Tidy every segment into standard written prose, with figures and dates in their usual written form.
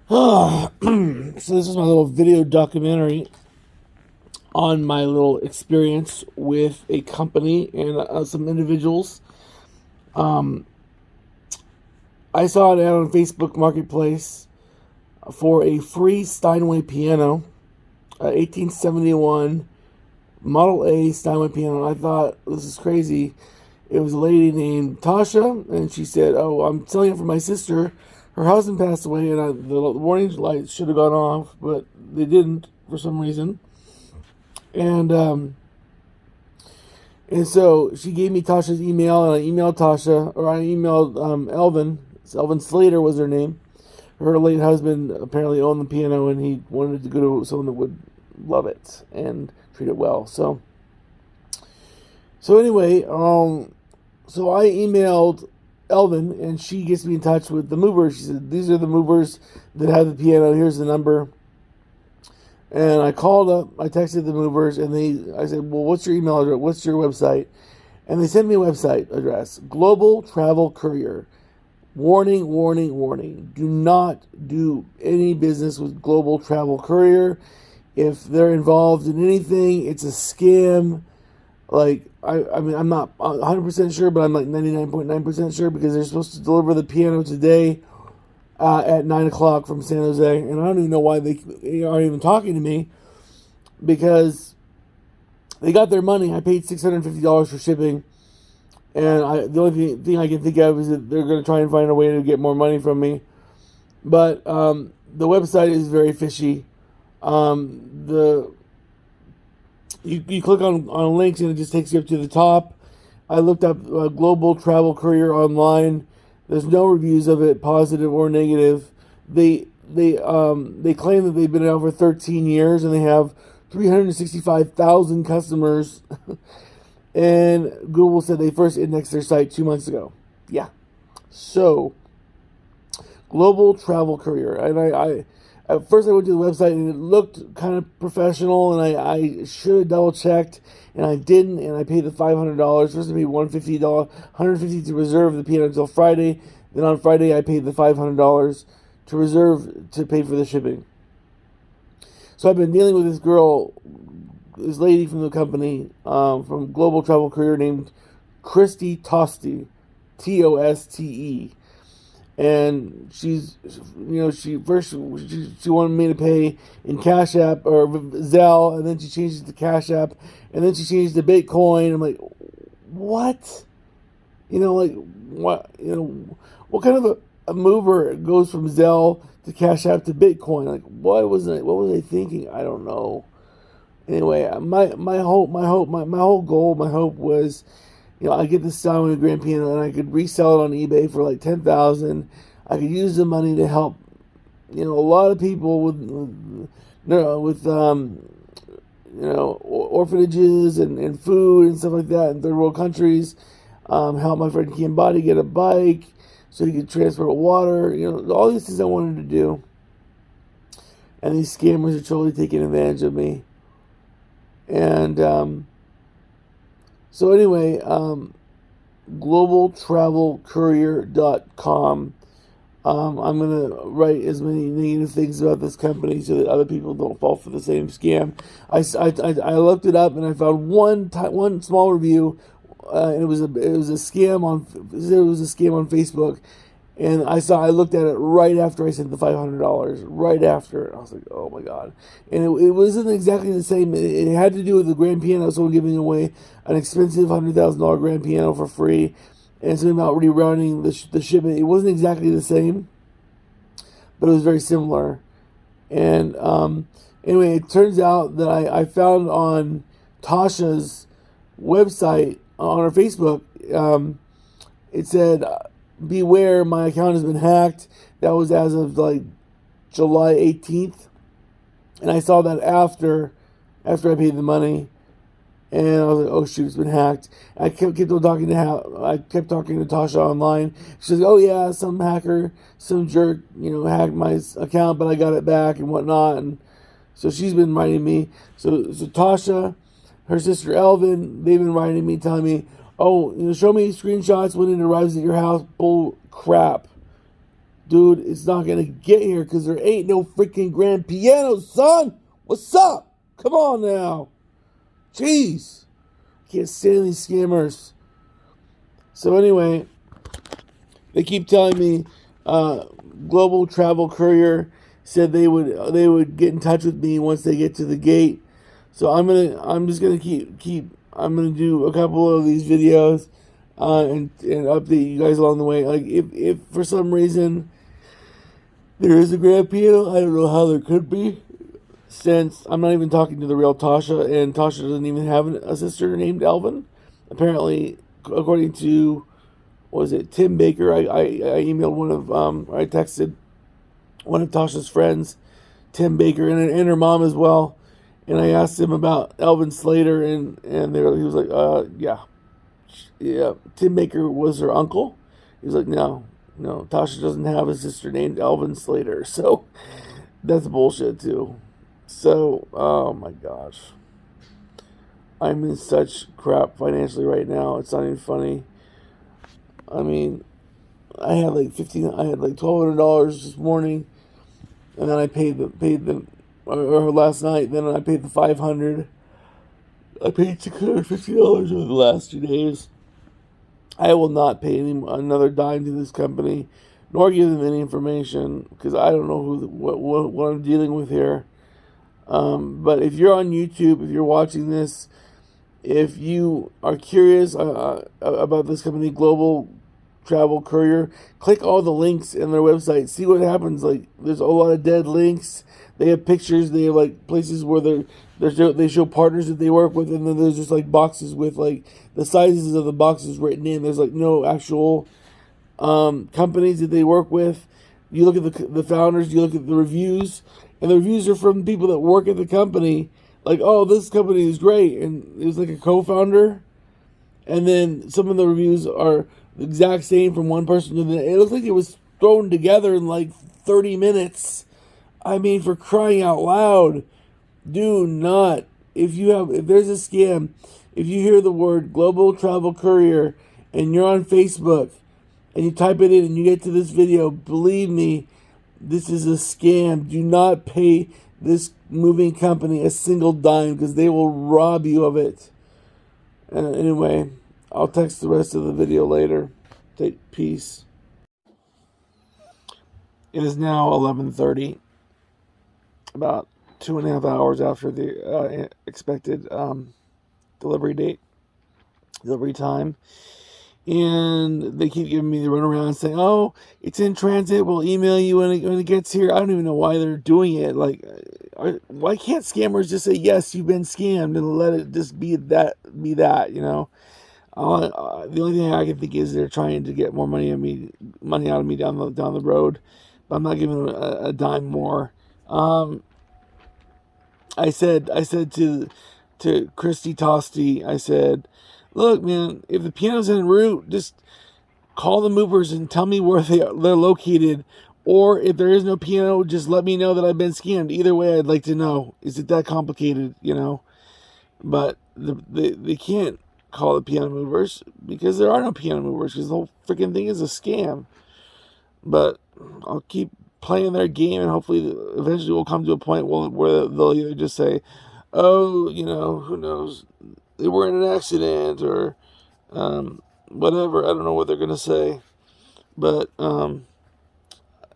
So this is my little video documentary on my little experience with a company and some individuals. Um, I saw it out on Facebook Marketplace for a free Steinway piano, 1871 Model A Steinway piano. And I thought, this is crazy. It was a lady named Tasha, and she said, "Oh, I'm selling it for my sister. Her husband passed away, and the warning lights should have gone off, but they didn't for some reason." And so she gave me Tasha's email, and I emailed Tasha, or I emailed Elvin. Elvin Slater was her name. Her late husband apparently owned the piano, and he wanted to go to someone that would love it and treat it well. So anyway, so I emailed Elvin, and she gets me in touch with the movers. She said, "These are the movers that have the piano. Here's the number." And I called up, I texted the movers, and I said, "Well, what's your email address? What's your website?" And they sent me a website address: Global Travel Courier. Warning, warning, warning. Do not do any business with Global Travel Courier. If they're involved in anything, it's a scam. Like, I mean, I'm not 100% sure, but I'm like 99.9% sure, because they're supposed to deliver the piano today at 9 o'clock from San Jose. And I don't even know why they aren't even talking to me, because they got their money. I paid $650 for shipping. And the only thing I can think of is that they're going to try and find a way to get more money from me. But the website is very fishy. The you click on links, and it just takes you up to the top. I looked up Global Travel Courier online. There's no reviews of it, positive or negative. They claim that they've been out for 13 years, and they have 365,000 customers. And Google said they first indexed their site 2 months ago. Yeah. So, Global Travel Courier. And I at first I went to the website, and it looked kind of professional, and I should have double checked, and I didn't, and I paid the $500. First I paid $150 to reserve the piano until Friday. Then on Friday I paid the $500 to pay for the shipping. So I've been dealing with this lady from the company, from Global Travel Courier, named Christy Toste, Toste. And she wanted me to pay in Cash App or Zelle, and then she changed it to Cash App, and then she changed it to Bitcoin. I'm like, what? Like, what? What kind of a mover goes from Zelle to Cash App to Bitcoin? Like, what was I thinking? I don't know. Anyway, my whole goal, my hope was, I get this Steinway grand piano, and I could resell it on eBay for like 10,000. I could use the money to help, a lot of people with orphanages and food and stuff like that in third world countries. Help my friend Kiambati get a bike so he could transport water. All these things I wanted to do, and these scammers are totally taking advantage of me. And so anyway, globaltravelcourier.com. I'm going to write as many negative things about this company so that other people don't fall for the same scam. I looked it up, and I found one small review, and it was a scam on Facebook. And I looked at it right after I sent the $500, right after. And I was like, oh my God. And it wasn't exactly the same. It had to do with the grand piano. Someone giving away an expensive $100,000 grand piano for free. And something about rerouting the shipment. It wasn't exactly the same, but it was very similar. And anyway, it turns out that I found on Tasha's website, on her Facebook, it said, "Beware, my account has been hacked." That was as of like July 18th. And I saw that after I paid the money. And I was like, oh shoot, it's been hacked. I kept talking to Tasha online. She says, "Oh yeah, some hacker, some jerk, hacked my account, but I got it back and whatnot." And so she's been writing me. So Tasha, her sister Elvin, they've been writing me, telling me, "Oh, show me screenshots when it arrives at your house." Bull crap. dude, it's not gonna get here because there ain't no freaking grand piano, son. What's up? Come on now. Jeez. Can't stand these scammers. So anyway, they keep telling me Global Travel Courier said they would get in touch with me once they get to the gate. So I'm just gonna I'm gonna do a couple of these videos and update you guys along the way. Like if for some reason there is a grand piano, I don't know how there could be, since I'm not even talking to the real Tasha, and Tasha doesn't even have a sister named Elvin. Apparently, according to, what was it, Tim Baker, I emailed I texted one of Tasha's friends, Tim Baker, and her mom as well, and I asked him about Elvin Slater, and he was like, yeah, Tim Baker was her uncle. He was like, no, Tasha doesn't have a sister named Elvin Slater, so that's bullshit too. So, oh my gosh, I'm in such crap financially right now. It's not even funny. I mean, I had like $1,200 this morning, and then I paid them, or last night. Then I paid the $500. I paid $650 over the last 2 days. I will not pay another dime to this company, nor give them any information, because I don't know what I'm dealing with here. But if you're on YouTube, if you're watching this, if you are curious about this company, Global Travel Courier, click all the links in their website. See what happens. Like, there's a lot of dead links. They have pictures. They have like places where they show partners that they work with, and then there's just like boxes with like the sizes of the boxes written in. There's like no actual companies that they work with. You look at the founders. You look at the reviews, and the reviews are from people that work at the company. Like, oh, this company is great, and it was like a co-founder. And then some of the reviews are the exact same from one person to the next. It looks like it was thrown together in like 30 minutes. I mean, for crying out loud, do not. If there's a scam, if you hear the word Global Travel Courier and you're on Facebook and you type it in and you get to this video, believe me, this is a scam. Do not pay this moving company a single dime, because they will rob you of it. Anyway, I'll text the rest of the video later. Peace. It is now 11:30, about 2.5 hours after the expected delivery time. And they keep giving me the runaround, saying, "Oh, it's in transit. We'll email you when it gets here." I don't even know why they're doing it. Like, why can't scammers just say, "Yes, you've been scammed," and let it just be that? You know. The only thing I can think is they're trying to get more money out of me down the road. But I'm not giving them a dime more. I said to Christy Tosti, I said, "Look, man, if the piano's en route, just call the movers and tell me where they're located. Or if there is no piano, just let me know that I've been scammed. Either way, I'd like to know. Is it that complicated, you know?" But they can't call the piano movers, because there are no piano movers, because the whole freaking thing is a scam. But I'll keep playing their game, and hopefully eventually we'll come to a point where they'll either just say, "Oh, who knows, they were in an accident," or whatever. I don't know what they're going to say. But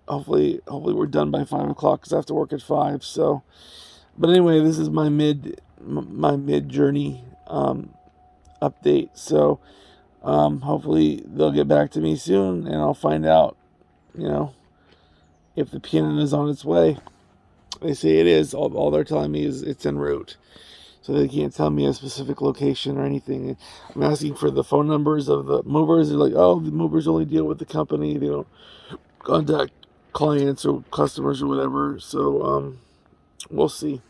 hopefully we're done by 5 o'clock, because I have to work at 5. So, but anyway, this is my mid journey update. So hopefully they'll get back to me soon, and I'll find out, if the piano is on its way. They say it is. All they're telling me is it's en route. So they can't tell me a specific location or anything. I'm asking for the phone numbers of the movers. They're like, "Oh, the movers only deal with the company. They don't contact clients or customers or whatever." So we'll see.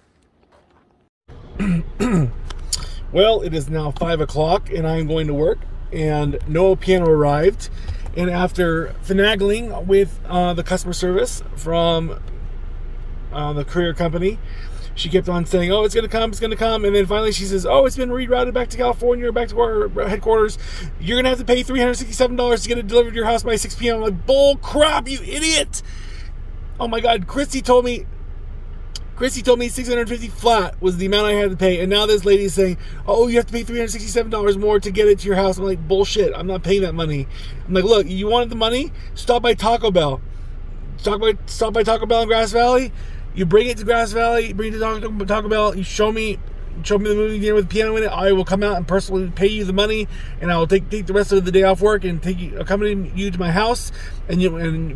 Well, it is now 5 o'clock, and I'm going to work, and no piano arrived. And after finagling with the customer service from the courier company, she kept on saying, oh, it's going to come. And then finally she says, oh, it's been rerouted back to California or back to our headquarters. You're going to have to pay $367 to get it delivered to your house by 6 p.m. I'm like, bull crap, you idiot. Oh my God, Christy told me $650 flat was the amount I had to pay, and now this lady is saying, oh, you have to pay $367 more to get it to your house. I'm like, bullshit, I'm not paying that money. I'm like, look, you wanted the money? Stop by Taco Bell. Stop by Taco Bell in Grass Valley. You bring it to Grass Valley, bring it to Taco Bell, you show me the movie theater with the piano in it. I will come out and personally pay you the money, and I will take the rest of the day off work and accompany you to my house, and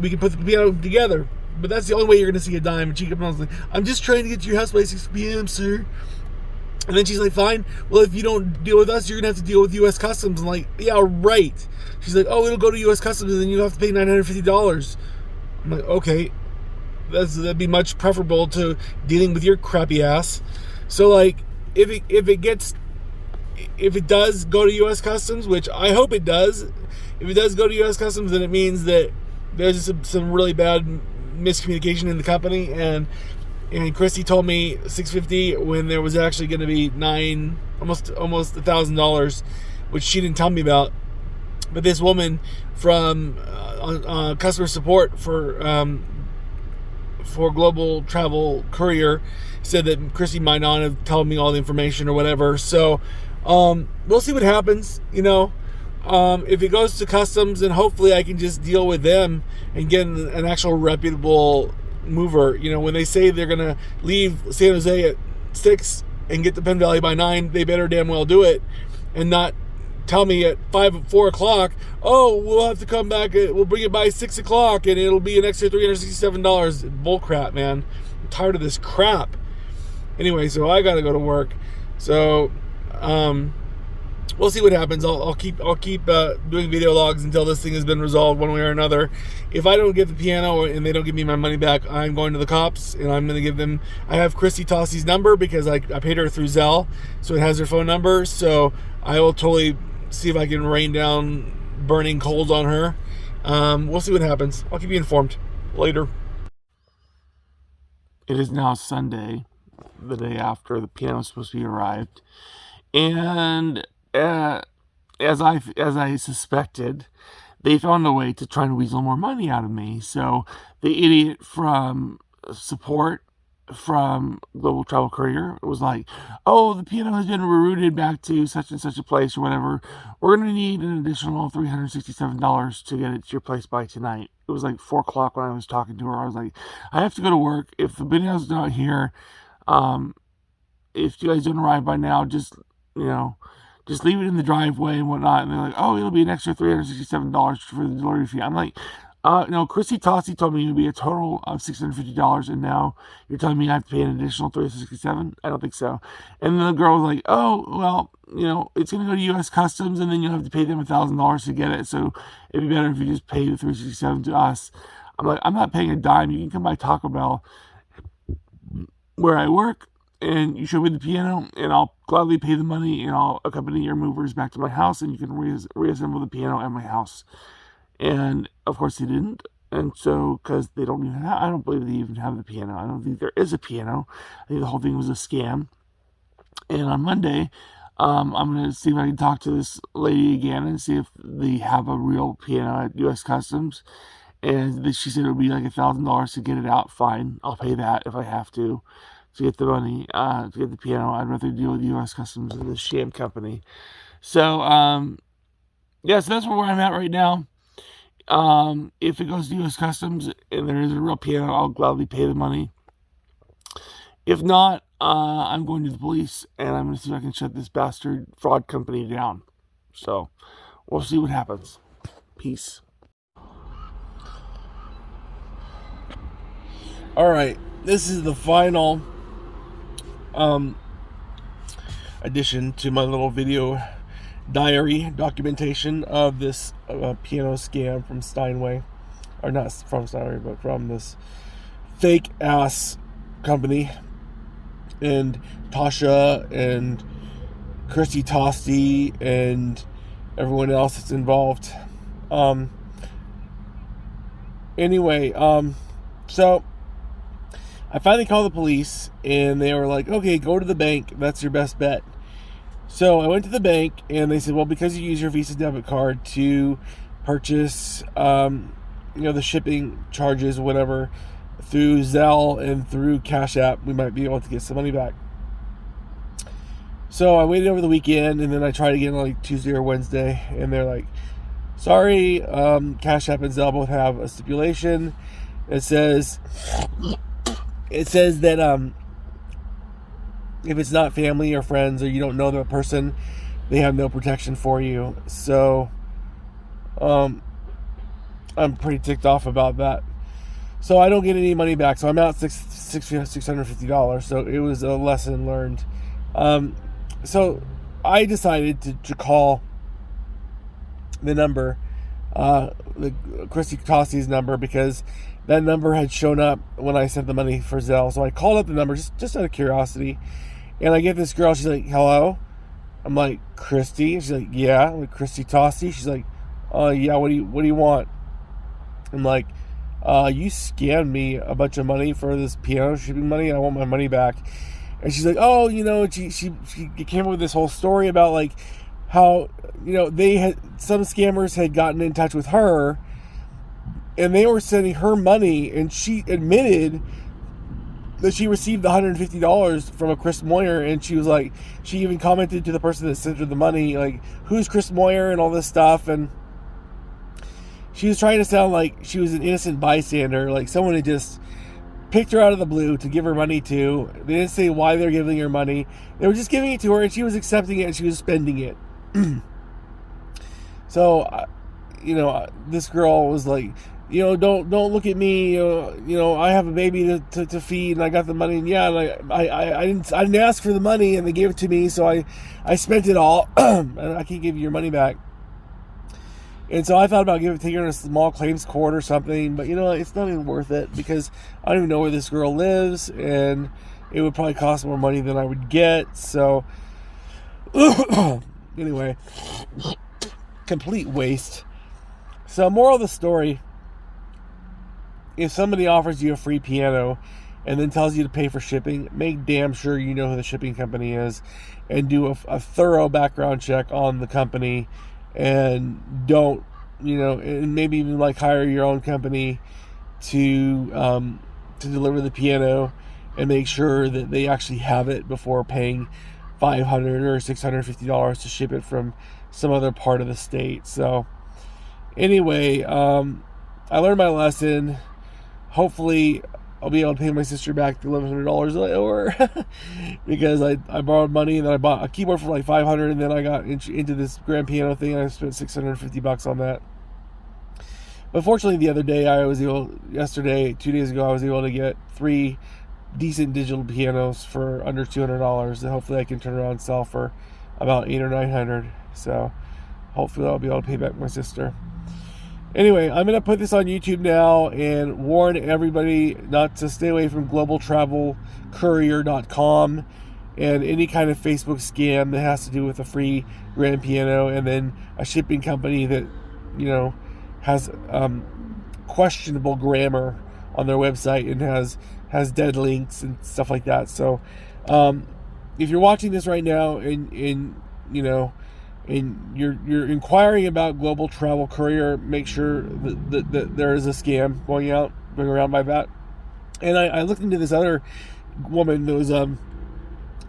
we can put the piano together. But that's the only way you're going to see a dime. And she kept on like, I'm just trying to get to your house by 6 p.m., sir. And then she's like, fine. Well, if you don't deal with us, you're going to have to deal with U.S. Customs. I'm like, yeah, right. She's like, oh, it'll go to U.S. Customs, and then you have to pay $950. I'm like, okay. That'd be much preferable to dealing with your crappy ass. So, like, if it does go to U.S. Customs, which I hope it does, if it does go to U.S. Customs, then it means that there's some really bad miscommunication in the company, and Christy told me $650 when there was actually going to be almost $1,000, which she didn't tell me about. But this woman from customer support for Global Travel Courier said that Christy might not have told me all the information or whatever. So we'll see what happens, if it goes to customs, then hopefully I can just deal with them and get an actual reputable mover. When they say they're going to leave San Jose at 6 and get to Penn Valley by 9, they better damn well do it and not tell me at 4 o'clock, oh, we'll have to come back, we'll bring it by 6 o'clock and it'll be an extra $367. Bull crap, man. I'm tired of this crap. Anyway, so I got to go to work. So, we'll see what happens. I'll keep doing video logs until this thing has been resolved one way or another. If I don't get the piano and they don't give me my money back, I'm going to the cops and I'm going to give them. I have Christy Tossi's number because I paid her through Zelle, so it has her phone number. So I will totally see if I can rain down burning coals on her. We'll see what happens. I'll keep you informed later. It is now Sunday, the day after the piano is supposed to be arrived, and as I suspected, they found a way to try and weasel more money out of me. So the idiot from support from Global Travel Courier was like, oh, the piano has been rerouted back to such and such a place or whatever. We're going to need an additional $367 to get it to your place by tonight. It was like 4 o'clock when I was talking to her. I was like, I have to go to work. If the piano's not here, if you guys don't arrive by now, just leave it in the driveway and whatnot. And they're like, oh, it'll be an extra $367 for the delivery fee. I'm like, no, Christy Tossi told me it would be a total of $650, and now you're telling me I have to pay an additional $367? I don't think so. And then the girl was like, oh, well, it's going to go to U.S. Customs, and then you'll have to pay them $1,000 to get it, so it'd be better if you just pay the $367 to us. I'm like, I'm not paying a dime. You can come by Taco Bell where I work, and you show me the piano, and I'll gladly pay the money, and I'll accompany your movers back to my house, and you can reassemble the piano at my house. And of course they didn't, and so because they don't even I don't believe they even have the piano. I don't think there is a piano. I think the whole thing was a scam. And on Monday, I'm going to see if I can talk to this lady again and see if they have a real piano at U.S. Customs. And she said it would be like $1,000 to get it out. Fine, I'll pay that if I have to get the money, to get the piano. I'd rather deal with U.S. Customs than this sham company. So, so that's where I'm at right now. If it goes to U.S. Customs and there is a real piano, I'll gladly pay the money. If not, I'm going to the police and I'm going to see if I can shut this bastard fraud company down. So, we'll see what happens. Peace. Alright, this is the final addition to my little video diary documentation of this piano scam from Steinway, or not from Steinway, but from this fake ass company, and Tasha and Christy Tosti and everyone else that's involved. Anyway, so I finally called the police, and they were like, okay, go to the bank. That's your best bet. So I went to the bank, and they said, well, because you use your Visa debit card to purchase, the shipping charges, whatever, through Zelle and through Cash App, we might be able to get some money back. So I waited over the weekend, and then I tried again on like Tuesday or Wednesday, and they're like, sorry, Cash App and Zelle both have a stipulation. It says that if it's not family or friends, or you don't know the person, they have no protection for you. So I'm pretty ticked off about that. So I don't get any money back. So I'm out $650. So it was a lesson learned. So I decided to call the number, the Christy Tossi's number, because that number had shown up when I sent the money for Zelle. So I called up the number just out of curiosity, and I get this girl. She's like, "Hello." I'm like, "Christy." She's like, "Yeah." I'm like, "Christy Tossi." She's like, "Yeah. What do you want?" I'm like, "You scammed me a bunch of money for this piano shipping money, and I want my money back." And she's like, "Oh, she came up with this whole story about like how some scammers had gotten in touch with her, and they were sending her money, and she admitted that she received the $150 from a Chris Moyer, and she was like, she even commented to the person that sent her the money, like, who's Chris Moyer and all this stuff, and she was trying to sound like she was an innocent bystander, like someone had just picked her out of the blue to give her money to. They didn't say why they're giving her money. They were just giving it to her, and she was accepting it, and she was spending it. So, this girl was like, don't look at me. I have a baby to feed, and I got the money. And yeah, and I didn't ask for the money, and they gave it to me, so I spent it all, and I can't give you your money back. And so I thought about taking her to a small claims court or something, but it's not even worth it, because I don't even know where this girl lives, and it would probably cost more money than I would get. So anyway, complete waste. So moral of the story: if somebody offers you a free piano and then tells you to pay for shipping, make damn sure you know who the shipping company is, and do a thorough background check on the company. And don't, and maybe even like hire your own company to deliver the piano, and make sure that they actually have it before paying $500 or $650 to ship it from some other part of the state. So anyway, I learned my lesson. Hopefully I'll be able to pay my sister back the $1,100 that I owe her, because I borrowed money, and then I bought a keyboard for like $500, and then I got into this grand piano thing, and I spent $650 on that. But fortunately, the other day, 2 days ago, I was able to get 3 decent digital pianos for under $200 that hopefully I can turn around and sell for about $800 or $900. So hopefully I'll be able to pay back my sister. Anyway, I'm going to put this on YouTube now and warn everybody not to stay away from globaltravelcourier.com and any kind of Facebook scam that has to do with a free grand piano, and then a shipping company that, has questionable grammar on their website and has dead links and stuff like that. So if you're watching this right now and you're inquiring about Global Travel Courier, make sure that there is a scam going around by that. And I looked into this other woman that was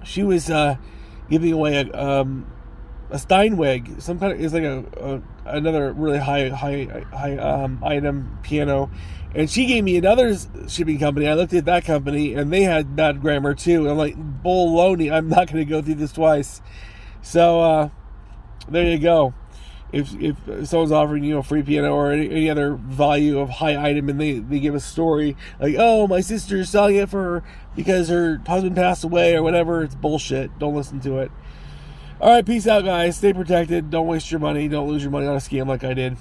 she was giving away a Steinweg, some kind of, it's like another really high item piano, and she gave me another shipping company. I looked at that company, and they had bad grammar too. And I'm like, baloney, I'm not going to go through this twice. So there you go. If someone's offering you a free piano or any other value of high item, and they give a story like, oh, my sister's selling it for her because her husband passed away or whatever, it's bullshit. Don't listen to it. All right, peace out, guys. Stay protected. Don't waste your money. Don't lose your money on a scam like I did.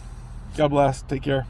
God bless. Take care.